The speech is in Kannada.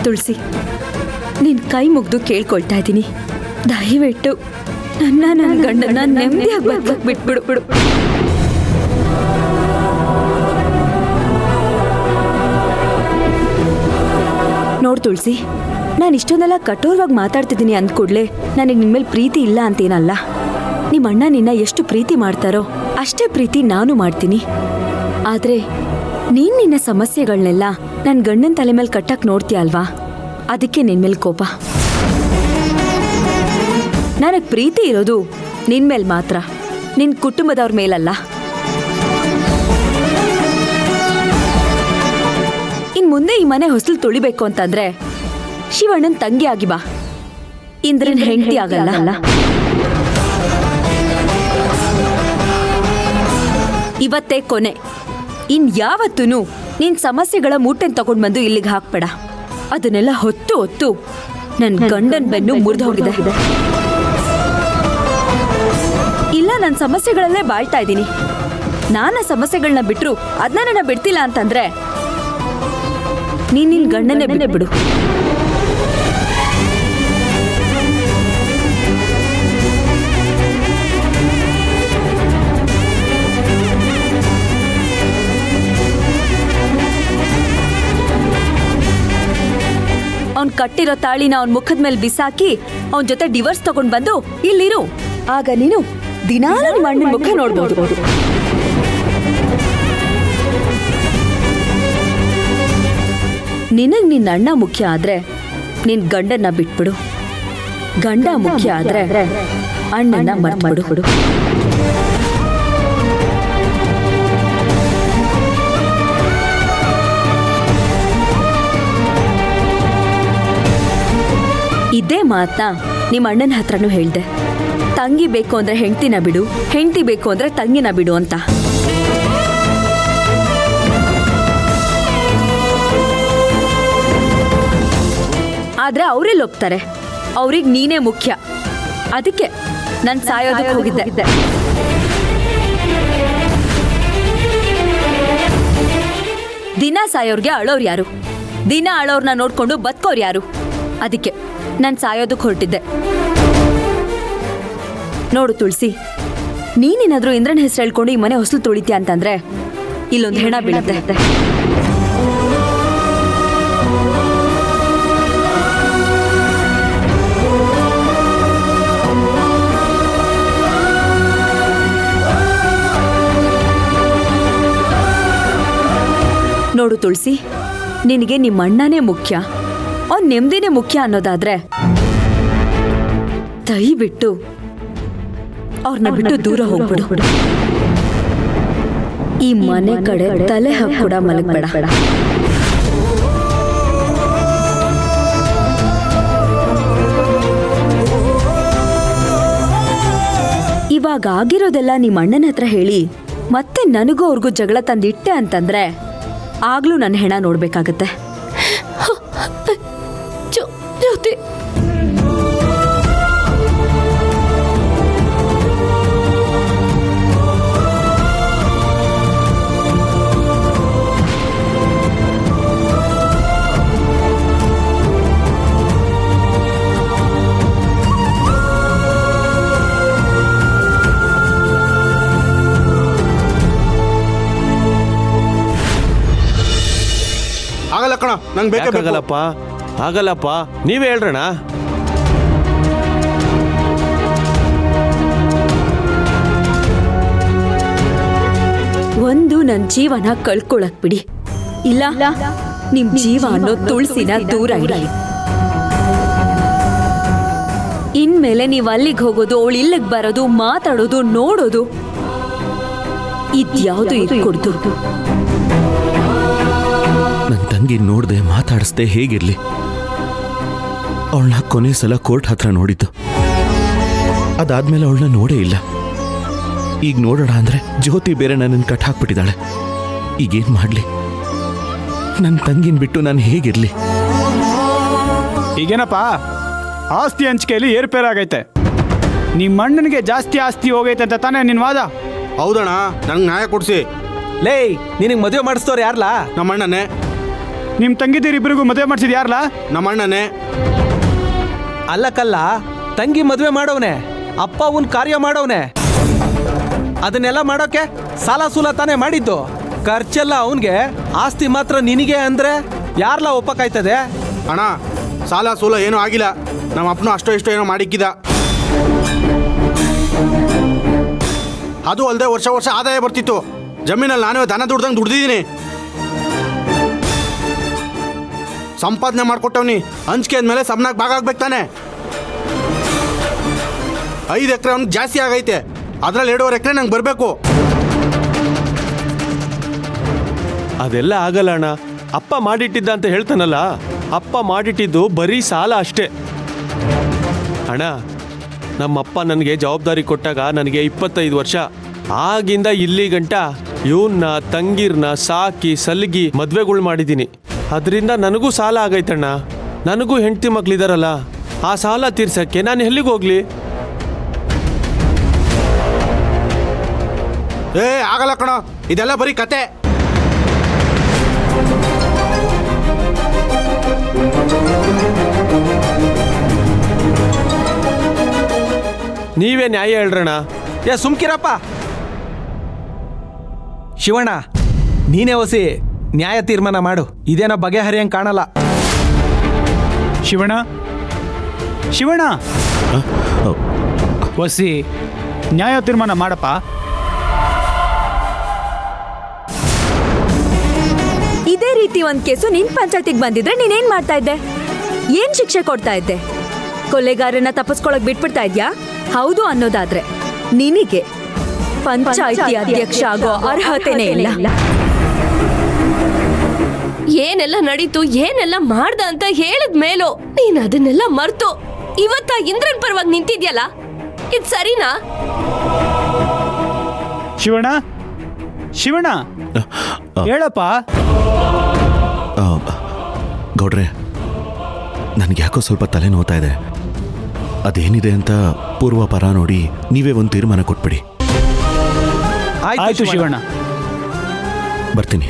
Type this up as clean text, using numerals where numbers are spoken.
ತುಳಸಿ, ನಿನ್ ಕೈ ಮುಗ್ದು ಕೇಳ್ಕೊಳ್ತಾ ಇದ್ದೀನಿ, ದಯವಿಟ್ಟು ನನ್ನ ಗಂಡನ ನೆಮ್ಮದಿಯಾಗಿ ಬದುಕಕ್ಕೆ ಬಿಟ್ಬಿಡು. ನೋಡ್ ತುಳಸಿ, ನಾನು ಇಷ್ಟೊಂದೆಲ್ಲ ಕಠೋರವಾಗಿ ಮಾತಾಡ್ತಿದ್ದೀನಿ ಅಂದ್ಕೂಡ್ಲೆ ನನಗೆ ನಿನ್ಮೇಲೆ ಪ್ರೀತಿ ಇಲ್ಲ ಅಂತೇನಲ್ಲ. ನಿಮ್ಮ ಅಣ್ಣ ನಿನ್ನ ಎಷ್ಟು ಪ್ರೀತಿ ಮಾಡ್ತಾರೋ ಅಷ್ಟೇ ಪ್ರೀತಿ ನಾನು ಮಾಡ್ತೀನಿ. ಆದ್ರೆ ನೀನ್ ನಿನ್ನ ಸಮಸ್ಯೆಗಳನ್ನೆಲ್ಲ ನನ್ನ ಗಂಡನ ತಲೆ ಮೇಲೆ ಕಟ್ಟಕ್ ನೋಡ್ತೀಯ ಅಲ್ವಾ, ಅದಕ್ಕೆ ನಿನ್ ಮೇಲೆ ಕೋಪ. ನನಗೆ ಪ್ರೀತಿ ಇರೋದು ನಿನ್ ಮೇಲೆ ಮಾತ್ರ, ನಿನ್ ಕುಟುಂಬದವ್ರ ಮೇಲಲ್ಲ. ಇನ್ ಮುಂದೆ ಈ ಮನೆ ಹೊಸಲು ತುಳಿಬೇಕು ಅಂತಂದ್ರೆ ಶಿವಣ್ಣನ್ ತಂಗಿ ಆಗಿ ಬಾ, ಇಂದ್ರನ್ ಹೆಂಡತಿ ಆಗಲ್ಲ. ಇವತ್ತೇ ಕೊನೆ. ಇನ್ ಯಾವತ್ತೂ ನಿನ್ ಸಮಸ್ಯೆಗಳ ಮೂಟೆನ್ ತಗೊಂಡ್ ಬಂದು ಇಲ್ಲಿಗೆ ಹಾಕ್ಬೇಡ. ಅದನ್ನೆಲ್ಲ ಹೊತ್ತು ನನ್ ಗಂಡನ್ ಬೆನ್ನು ಮುರಿದು ಹೋಗಿದೆ. ಇಲ್ಲ, ನನ್ನ ಸಮಸ್ಯೆಗಳಲ್ಲೇ ಬಾಳ್ತಾ ಇದ್ದೀನಿ. ನಾನ ಸಮಸ್ಯೆಗಳನ್ನ ಬಿಟ್ರು ಅದನ್ನ ನನ್ನ ಬಿಡ್ತಿಲ್ಲ ಅಂತಂದ್ರೆ ನಿನ್ ಗಂಡನೇ ಬಿಡು. ಅವ್ನ್ ಕಟ್ಟಿರೋ ತಾಳಿನ ಅವನ್ ಮುಖದ ಮೇಲೆ ಬಿಸಾಕಿ ಅವನ್ ಜೊತೆ ಡಿವೋರ್ಸ್ ತಗೊಂಡ್ ಬಂದು ಇಲ್ಲಿರು. ಆಗ ನೀನು ದಿನಾಲ ನಿಮ್ಮ ಅಣ್ಣನ ಮುಖ ನೋಡ್ಬೋದು. ನಿನಗ್ ನಿನ್ನ ಅಣ್ಣ ಮುಖ್ಯ ಆದ್ರೆ ನಿನ್ ಗಂಡನ್ನ ಬಿಟ್ಬಿಡು. ಗಂಡ ಮುಖ್ಯ ಆದ್ರೆ ಅಣ್ಣನ ಮರ್ತ್ಬಿಡು. ಇದೇ ಮಾತನ್ನ ನಿಮ್ಮ ಅಣ್ಣನ ಹತ್ರನೂ ಹೇಳ್ದೆ. ತಂಗಿ ಬೇಕು ಅಂದ್ರೆ ಹೆಂಡ್ತಿನ ಬಿಡು, ಹೆಂಡ್ತಿ ಬೇಕು ಅಂದ್ರೆ ತಂಗಿನ ಬಿಡು ಅಂತ. ಆದ್ರೆ ಅವ್ರೆಲ್ಲಿ ಒಪ್ತಾರೆ? ಅವ್ರಿಗೆ ನೀನೇ ಮುಖ್ಯ. ಅದಕ್ಕೆ ನಾನು ಸಾಯೋದಕ್ಕೆ ಹೋಗಿದ್ದೆ. ದಿನ ಸಾಯೋರ್ಗೆ ಅಳೋರು ಯಾರು? ದಿನ ಅಳೋರ್ನ ನೋಡ್ಕೊಂಡು ಬದುಕೋರು ಯಾರು? ಅದಕ್ಕೆ ನಾನು ಸಾಯೋದಕ್ಕೆ ಹೊರಟಿದ್ದೆ. ನೋಡು ತುಳಸಿ, ನೀನೇನಾದ್ರೂ ಇಂದ್ರನ ಹೆಸರು ಹೇಳ್ಕೊಂಡು ಈ ಮನೆ ಹೊಸಲು ತುಳಿತೀಯ ಅಂತಂದ್ರೆ ಇಲ್ಲೊಂದು ಹೆಣ ಬೀಳುತ್ತೆ. ನೋಡು ತುಳಸಿ, ನಿನಗೆ ನಿಮ್ಮ ಅಣ್ಣನೇ ಮುಖ್ಯ, ಅವ್ನ ನೆಮ್ಮದಿನೇ ಮುಖ್ಯ ಅನ್ನೋದಾದ್ರೆ ದಯವಿಟ್ಟು ಅವ್ರನ್ನ ಬಿಟ್ಟು ದೂರ ಹೋಗ್ಬಿಡು. ಈ ಮನೆ ಕಡೆ ತಲೆ ಹಾಕಿ ಕೂಡ ಮಲಗಬೇಡ. ಇವಾಗ ಆಗಿರೋದೆಲ್ಲ ನಿಮ್ಮ ಅಣ್ಣನ ಹತ್ರ ಹೇಳಿ ಮತ್ತೆ ನನಗೂ ಅವ್ರಿಗೂ ಜಗಳ ತಂದಿಟ್ಟೆ ಅಂತಂದ್ರೆ ಆಗ್ಲೂ ನನ್ನ ಹೆಣ ನೋಡ್ಬೇಕಾಗತ್ತೆ. ಜ್ಯೋತಿ, ಆಗಲ್ಲ ಕಣ, ನಂಗೆ ಬೇಕಾಗಲ್ಲಪ್ಪ. ಆಗಲ್ಲಪ್ಪ, ನೀವೇ ಹೇಳ್ರಣ. ಒಂದು ನನ್ನ ಜೀವನ ಕಳ್ಕೊಳಕ್ ಬಿಡಿ, ಇಲ್ಲ ನಿಮ್ ಜೀವ ಅನ್ನೋ ತುಳಸಿನ ದೂರ ಇಡಿ. ಇನ್ಮೇಲೆ ನೀವ್ ಅಲ್ಲಿಗೆ ಹೋಗೋದು, ಅವಳು ಇಲ್ಲಿಗೆ ಬರೋದು, ಮಾತಾಡೋದು, ನೋಡೋದು ಇದ್ಯಾವುದು ಇಟ್ಕೊಡ್ದು. ನನ್ನ ತಂಗಿ ನೋಡ್ದೆ ಮಾತಾಡಿಸ್ದೆ ಹೇಗಿರ್ಲಿ? ಅವಳನ್ನ ಕೊನೆ ಸಲ ಕೋರ್ಟ್ ಹತ್ರ ನೋಡಿದ್ದು, ಅದಾದ್ಮೇಲೆ ಅವಳನ್ನ ನೋಡೇ ಇಲ್ಲ. ಈಗ ನೋಡೋಣ ಅಂದ್ರೆ ಜ್ಯೋತಿ ಬೇರೆ ನನ್ನನ್ನು ಕಟ್ ಹಾಕ್ಬಿಟ್ಟಿದ್ದಾಳೆ. ಈಗೇನ್ ಮಾಡ್ಲಿ? ನನ್ನ ತಂಗಿನ ಬಿಟ್ಟು ನಾನು ಹೇಗಿರ್ಲಿ? ಈಗೇನಪ್ಪ, ಆಸ್ತಿ ಹಂಚಿಕೆಯಲ್ಲಿ ಏರ್ಪೇರಾಗೈತೆ. ನಿಮ್ಮ ಅಣ್ಣನಿಗೆ ಜಾಸ್ತಿ ಆಸ್ತಿ ಹೋಗೈತೆ ಅಂತ ತಾನೇ ನಿನ್ನ ವಾದ? ಹೌದಣ್ಣ, ನಂಗೆ ನ್ಯಾಯ ಕೊಡ್ಸಿ. ಲೇ, ನಿನಗೆ ಮದುವೆ ಮಾಡಿಸ್ತವ್ರು ಯಾರಲ್ಲ? ನಮ್ಮ ಅಣ್ಣನೇ. ನಿಮ್ಮ ತಂಗಿದಿರಿಬ್ಬರಿಗೂ ಮದುವೆ ಮಾಡಿಸಿದ್ ಯಾರಲ್ಲ? ನಮ್ಮ ಅಣ್ಣನೇ. ಅಲ್ಲಕ್ಕಲ್ಲ, ತಂಗಿ ಮದುವೆ ಮಾಡವನೆ, ಅಪ್ಪ ಅವನ್ ಕಾರ್ಯ ಮಾಡವನೆ. ಅದನ್ನೆಲ್ಲ ಮಾಡೋಕೆ ಸಾಲ ಸೂಲ ತಾನೇ ಮಾಡಿದ್ದು. ಖರ್ಚೆಲ್ಲ ಅವನ್ಗೆ, ಆಸ್ತಿ ಮಾತ್ರ ನಿನಗೆ ಅಂದ್ರೆ ಯಾರ್ಲ ಒಪ್ಪಕ್ಕಾಯ್ತದೆ? ಅಣ್ಣ, ಸಾಲ ಸೂಲ ಏನೂ ಆಗಿಲ್ಲ. ನಮ್ಮ ಅಪ್ಪನೂ ಅಷ್ಟೋ ಇಷ್ಟೋ ಏನೋ ಮಾಡಿಕ್ಕಿದ. ಅದು ಅಲ್ಲದೆ ವರ್ಷ ವರ್ಷ ಆದಾಯ ಬರ್ತಿತ್ತು. ಜಮೀನಲ್ಲಿ ನಾನೇ ದನ ದುಡ್ದಂಗೆ ದುಡ್ದಿದ್ದೀನಿ. ಸಂಪಾದನೆ ಮಾಡ್ಕೊಟ್ಟವ್ನಿ. ಹಂಚಿಕೆ ಆದ್ಮೇಲೆ ಸಮ್ನಾಗ ಭಾಗ ಆಗ್ಬೇಕು ತಾನೆ. 5 ಎಕರೆ ಅವ್ನಿಗೆ ಜಾಸ್ತಿ ಆಗೈತೆ. ಅದ್ರಲ್ಲಿ 2.5 ಎಕರೆ ನಂಗೆ ಬರಬೇಕು. ಅದೆಲ್ಲ ಆಗಲ್ಲ ಅಣ್ಣ. ಅಪ್ಪ ಮಾಡಿಟ್ಟಿದ್ದ ಅಂತ ಹೇಳ್ತಾನಲ್ಲ, ಅಪ್ಪ ಮಾಡಿಟ್ಟಿದ್ದು ಬರೀ ಸಾಲ ಅಷ್ಟೇ. ಅಣ್ಣ, ನಮ್ಮಪ್ಪ ನನಗೆ ಜವಾಬ್ದಾರಿ ಕೊಟ್ಟಾಗ ನನಗೆ 25 ವರ್ಷ. ಆಗಿಂದ ಇಲ್ಲಿ ಗಂಟ ಇವನ್ನ ತಂಗಿರ್ನ ಸಾಕಿ ಸಲ್ಗಿ ಮದ್ವೆಗಳು ಮಾಡಿದ್ದೀನಿ. ಅದರಿಂದ ನನಗೂ ಸಾಲ ಆಗೈತಣ್ಣ. ನನಗೂ ಹೆಂಡತಿ ಮಕ್ಳಿದಾರಲ್ಲ, ಆ ಸಾಲ ತೀರ್ಸಕ್ಕೆ ನಾನು ಎಲ್ಲಿಗೆ ಹೋಗ್ಲಿ? ಆಗಲ್ಲ ಕಣೋ, ಇದೆಲ್ಲ ಬರೀ ಕತೆ. ನೀವೇ ನ್ಯಾಯ ಹೇಳ್ರಣ್ಣ. ಸುಮ್ಕಿರಪ್ಪ. ಶಿವಣ್ಣ, ನೀನೇ ಹೊಸಿ ನ್ಯಾಯ ತೀರ್ಮಾನ ಮಾಡು. ಇದೇನೋ ಬಗೆಹರಿಯಂಗೆ ಕಾಣಲ್ಲ. ಶಿವಣ್ಣ, ಶಿವಣ್ಣ, ವಸಿ ನ್ಯಾಯ ತೀರ್ಮಾನ ಮಾಡಪ್ಪ. ಇದೇ ರೀತಿ ಒಂದ್ ಕೇಸು ನಿನ್ ಪಂಚಾಯತಿಗೆ ಬಂದಿದ್ರೆ ನೀನೇನ್ ಮಾಡ್ತಾ ಇದ್ದೆ? ಏನ್ ಶಿಕ್ಷೆ ಕೊಡ್ತಾ ಇದ್ದೆ? ಕೊಲೆಗಾರನ ತಪ್ಪಿಸ್ಕೊಳಕ್ ಬಿಟ್ಬಿಡ್ತಾ ಇದ್ಯಾ? ಹೌದು ಅನ್ನೋದಾದ್ರೆ ನಿನಗೆ ಪಂಚಾಯತಿ ಅಧ್ಯಕ್ಷ ಆಗೋ ಅರ್ಹತೆನೇ ಇಲ್ಲ. ಏನೆಲ್ಲ ನಡೀತು, ಏನೆಲ್ಲ ಮಾಡ್ದ ಅಂತ ಹೇಳಿದ ಮೇಲೂ ನೀನ್ ಅದನ್ನೆಲ್ಲ ಮರ್ತು ಇವತ್ತ ಇಂದ್ರನ್ ಪರವಾಗಿ ನಿಂತಿದ್ಯಲ್ಲ, ಇದ್ ಸರಿನಾ? ಶಿವಣ್ಣ, ಶಿವಣ್ಣ, ಹೇಳಪ್ಪ. ಗೌಡ್ರೆ, ನನಗೆ ಯಾಕೋ ಸ್ವಲ್ಪ ತಲೆ ನೋವ್ತಾ ಇದೆ. ಅದೇನಿದೆ ಅಂತ ಪೂರ್ವಪರ ನೋಡಿ ನೀವೇ ಒಂದು ತೀರ್ಮಾನ ಕೊಟ್ಬಿಡಿ. ಆಯ್ತು ಶಿವಣ್ಣ, ಬರ್ತೀನಿ.